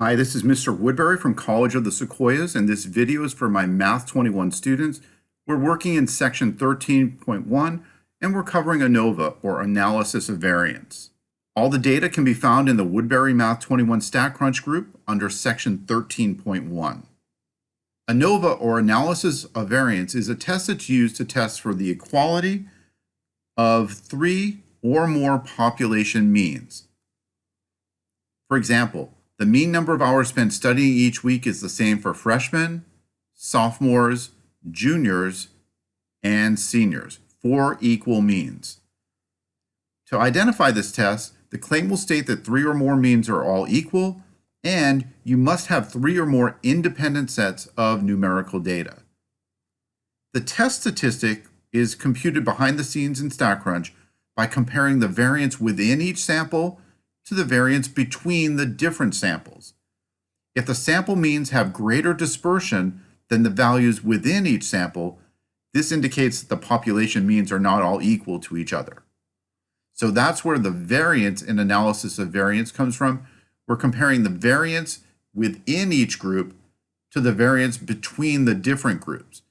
Hi, this is Mr. Woodbury from College of the Sequoias, and this video is for my Math 21 students. We're working in section 13.1, and we're covering Anova, or Analysis of Variance. All the data can be found in the Woodbury Math 21 StatCrunch group under section 13.1. Anova, or Analysis of Variance, is a test that's used to test for the equality of 3 or more population means. For example, the mean number of hours spent studying each week is the same for freshmen, sophomores, juniors, and seniors, 4 equal means. To identify this test, the claim will state that 3 or more means are all equal, and you must have 3 or more independent sets of numerical data. The test statistic is computed behind the scenes in StatCrunch by comparing the variance within each sample to the variance between the different samples. If the sample means have greater dispersion than the values within each sample, this indicates that the population means are not all equal to each other. So that's where the variance in analysis of variance comes from. We're comparing the variance within each group to the variance between the different groups.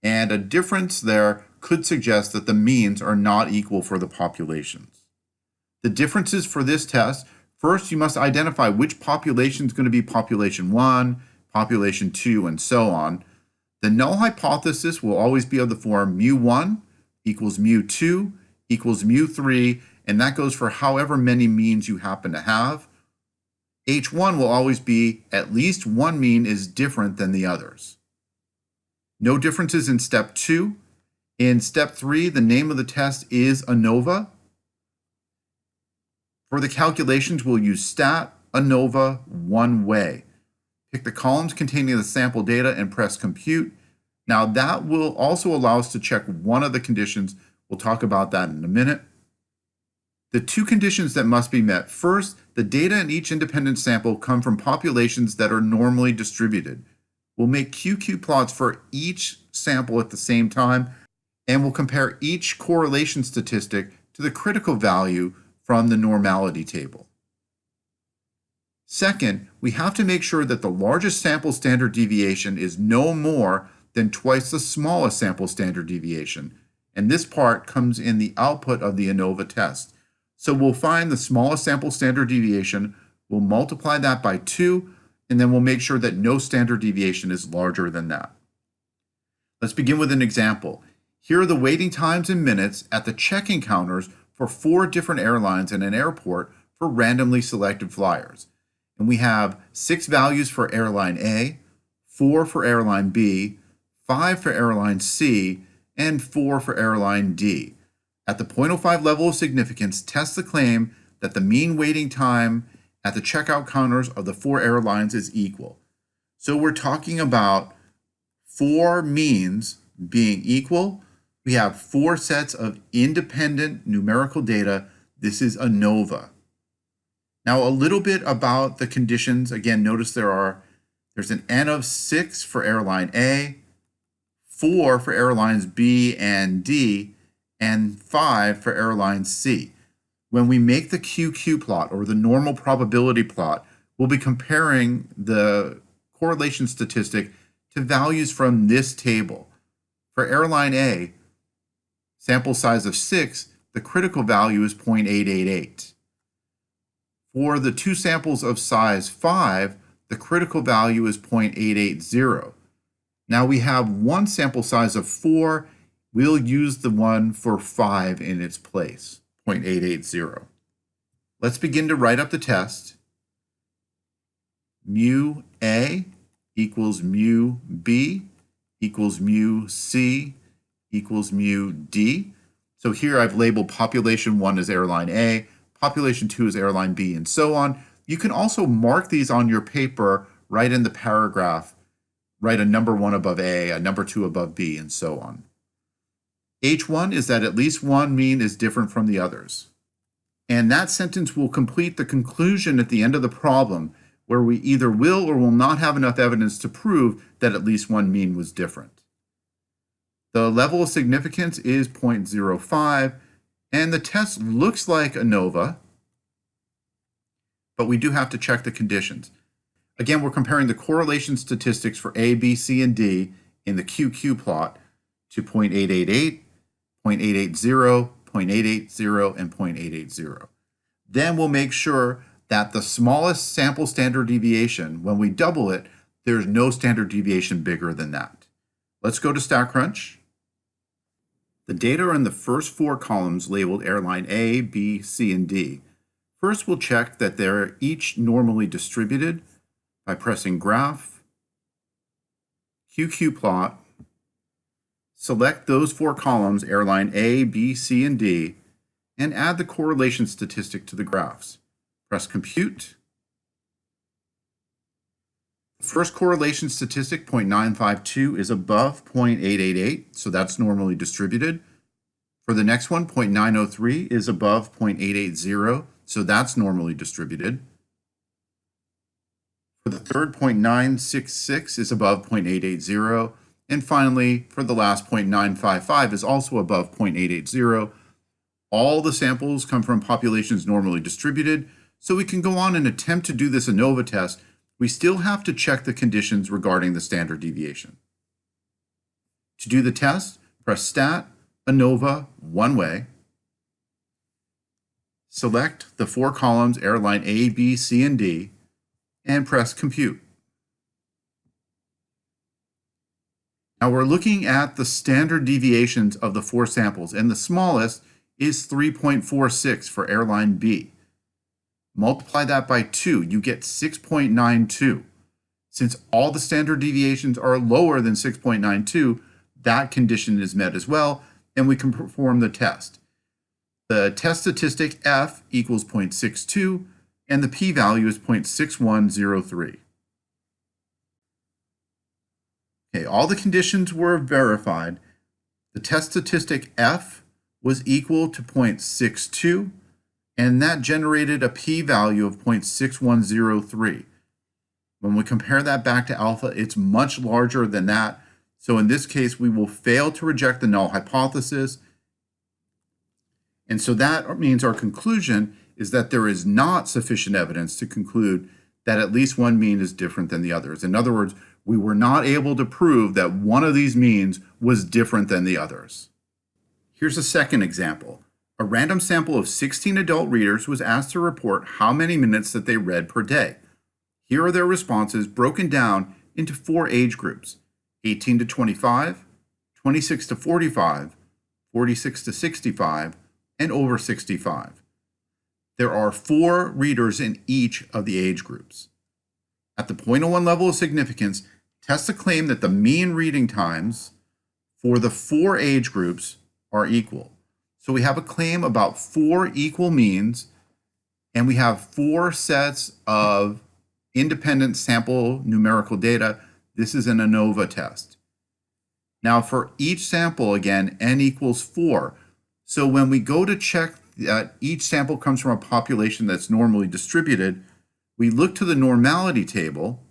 And a difference there could suggest that the means are not equal for the populations. The differences for this test: first, you must identify which population is going to be population 1, population 2, and so on. The null hypothesis will always be of the form mu1 equals mu2 equals mu3, and that goes for however many means you happen to have. H1 will always be at least one mean is different than the others. No differences in step 2. In step 3, the name of the test is Anova. For the calculations, we'll use stat Anova one way. Pick the columns containing the sample data and press compute. Now that will also allow us to check one of the conditions. We'll talk about that in a minute. The 2 conditions that must be met: first, the data in each independent sample come from populations that are normally distributed. We'll make QQ plots for each sample at the same time, and we'll compare each correlation statistic to the critical value from the normality table. Second, we have to make sure that the largest sample standard deviation is no more than twice the smallest sample standard deviation, and this part comes in the output of the Anova test. So we'll find the smallest sample standard deviation, we'll multiply that by 2, and then we'll make sure that no standard deviation is larger than that. Let's begin with an example. Here are the waiting times in minutes at the check-in counters for 4 different airlines in an airport for randomly selected flyers. And we have 6 values for airline A, 4 for airline B, 5 for airline C, and 4 for airline D. At the 0.05 level of significance, test the claim that the mean waiting time at the checkout counters of the 4 airlines is equal. So we're talking about 4 means being equal. We have 4 sets of independent numerical data. This is Anova. Now a little bit about the conditions. Again, notice there's an N of 6 for airline A, 4 for airlines B and D, and 5 for airline C. When we make the QQ plot, or the normal probability plot, we'll be comparing the correlation statistic to values from this table. For airline A, sample size of 6, the critical value is 0.888. For the 2 samples of size 5, the critical value is 0.880. Now we have one sample size of 4. We'll use the one for 5 in its place, 0.880. Let's begin to write up the test. Mu A equals mu B equals mu C equals mu D. So here I've labeled population 1 as airline A, population 2 is airline B, and so on. You can also mark these on your paper right in the paragraph. Write a number 1 above A, a number 2 above B, and so on. H1 is that at least one mean is different from the others. And that sentence will complete the conclusion at the end of the problem, where we either will or will not have enough evidence to prove that at least one mean was different. The level of significance is 0.05, and the test looks like Anova, but we do have to check the conditions. Again, we're comparing the correlation statistics for A, B, C, and D in the QQ plot to 0.888, 0.880, 0.880, and 0.880. Then we'll make sure that the smallest sample standard deviation, when we double it, there's no standard deviation bigger than that. Let's go to StatCrunch. The data are in the first 4 columns labeled airline A, B, C, and D. First, we'll check that they're each normally distributed by pressing Graph, QQ plot, select those 4 columns, airline A, B, C, and D, and add the correlation statistic to the graphs. Press Compute. The first correlation statistic, 0.952, is above 0.888, so that's normally distributed. For the next one, 0.903 is above 0.880, so that's normally distributed. For the third, 0.966 is above 0.880. And finally, for the last, 0.955 is also above 0.880. All the samples come from populations normally distributed, so we can go on and attempt to do this Anova test. We still have to check the conditions regarding the standard deviation. To do the test, press Stat, Anova, one way. Select the 4 columns, airline A, B, C, and D, and press Compute. Now we're looking at the standard deviations of the 4 samples, and the smallest is 3.46 for airline B. Multiply that by 2, you get 6.92. Since all the standard deviations are lower than 6.92, that condition is met as well, and we can perform the test. The test statistic F equals 0.62, and the p-value is 0.6103. Okay, all the conditions were verified. The test statistic F was equal to 0.62, and that generated a p-value of 0.6103. When we compare that back to alpha, it's much larger than that. So in this case, we will fail to reject the null hypothesis. And so that means our conclusion is that there is not sufficient evidence to conclude that at least one mean is different than the others. In other words, we were not able to prove that one of these means was different than the others. Here's a second example. A random sample of 16 adult readers was asked to report how many minutes that they read per day. Here are their responses broken down into 4 age groups: 18 to 25, 26 to 45, 46 to 65, and over 65. There are 4 readers in each of the age groups. At the 0.01 level of significance, test the claim that the mean reading times for the 4 age groups are equal. So we have a claim about 4 equal means, and we have 4 sets of independent sample numerical data. This is an Anova test. Now for each sample, again, n equals 4. So when we go to check that each sample comes from a population that's normally distributed, we look to the normality table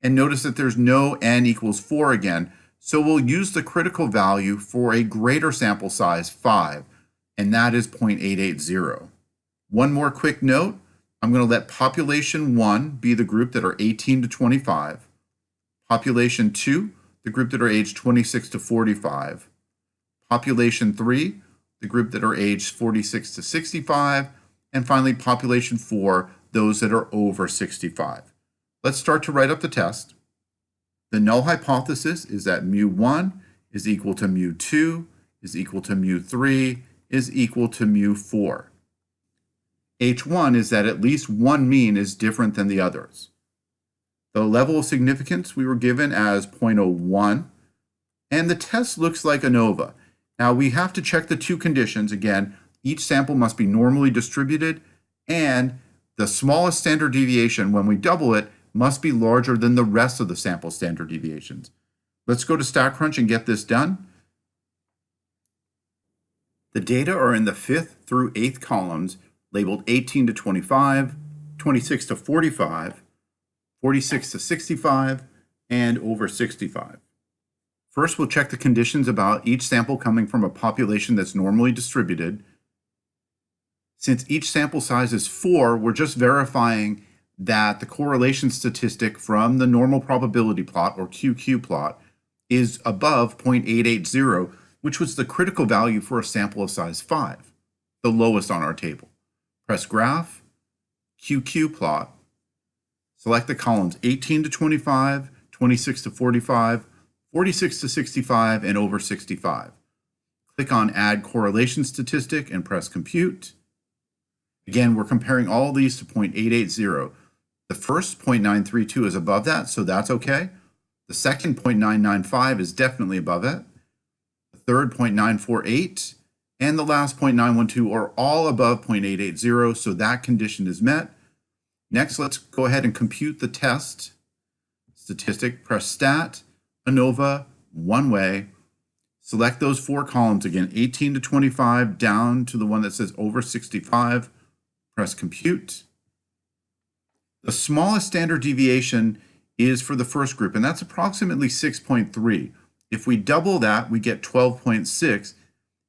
and notice that there's no n equals 4 again. So we'll use the critical value for a greater sample size, 5, and that is 0.880. One more quick note, I'm going to let population 1 be the group that are 18 to 25, population 2, the group that are aged 26 to 45, population 3, the group that are aged 46 to 65, and finally population 4, those that are over 65. Let's start to write up the test. The null hypothesis is that mu1 is equal to mu2 is equal to mu3 is equal to mu4. H1 is that at least one mean is different than the others. The level of significance we were given as 0.01, and the test looks like Anova. Now we have to check the 2 conditions. Again, each sample must be normally distributed, and the smallest standard deviation, when we double it, must be larger than the rest of the sample standard deviations. Let's go to StatCrunch and get this done. The data are in the 5th through 8th columns labeled 18 to 25, 26 to 45, 46 to 65, and over 65. First, we'll check the conditions about each sample coming from a population that's normally distributed. Since each sample size is 4, we're just verifying that the correlation statistic from the normal probability plot, or QQ plot, is above 0.880, which was the critical value for a sample of size 5, the lowest on our table. Press Graph, QQ plot, select the columns 18 to 25, 26 to 45, 46 to 65, and over 65. Click on Add Correlation Statistic and press Compute. Again, we're comparing all these to 0.880. The first 0.932 is above that, so that's okay. The second 0.995 is definitely above it. The third 0.948 and the last 0.912 are all above 0.880, so that condition is met. Next, let's go ahead and compute the test statistic. Press Stat, Anova, one way. Select those 4 columns again, 18 to 25, down to the one that says over 65. Press Compute. The smallest standard deviation is for the first group, and that's approximately 6.3. If we double that, we get 12.6,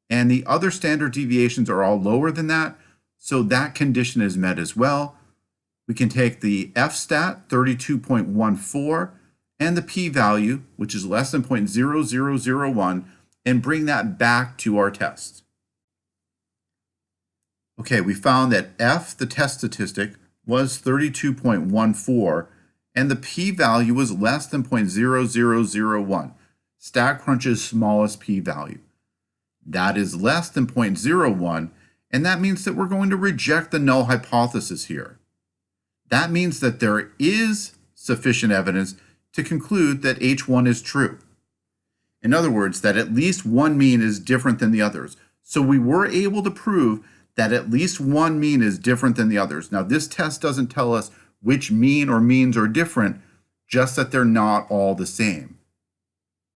and the other standard deviations are all lower than that, so that condition is met as well. We can take the f-stat, 32.14, and the p-value, which is less than 0.0001, and bring that back to our test. Okay, we found that f, the test statistic, was 32.14, and the p-value was less than 0.0001, StatCrunch's smallest p-value. That is less than 0.01, and that means that we're going to reject the null hypothesis here. That means that there is sufficient evidence to conclude that H1 is true. In other words, that at least one mean is different than the others. So we were able to prove that at least one mean is different than the others. Now, this test doesn't tell us which mean or means are different, just that they're not all the same.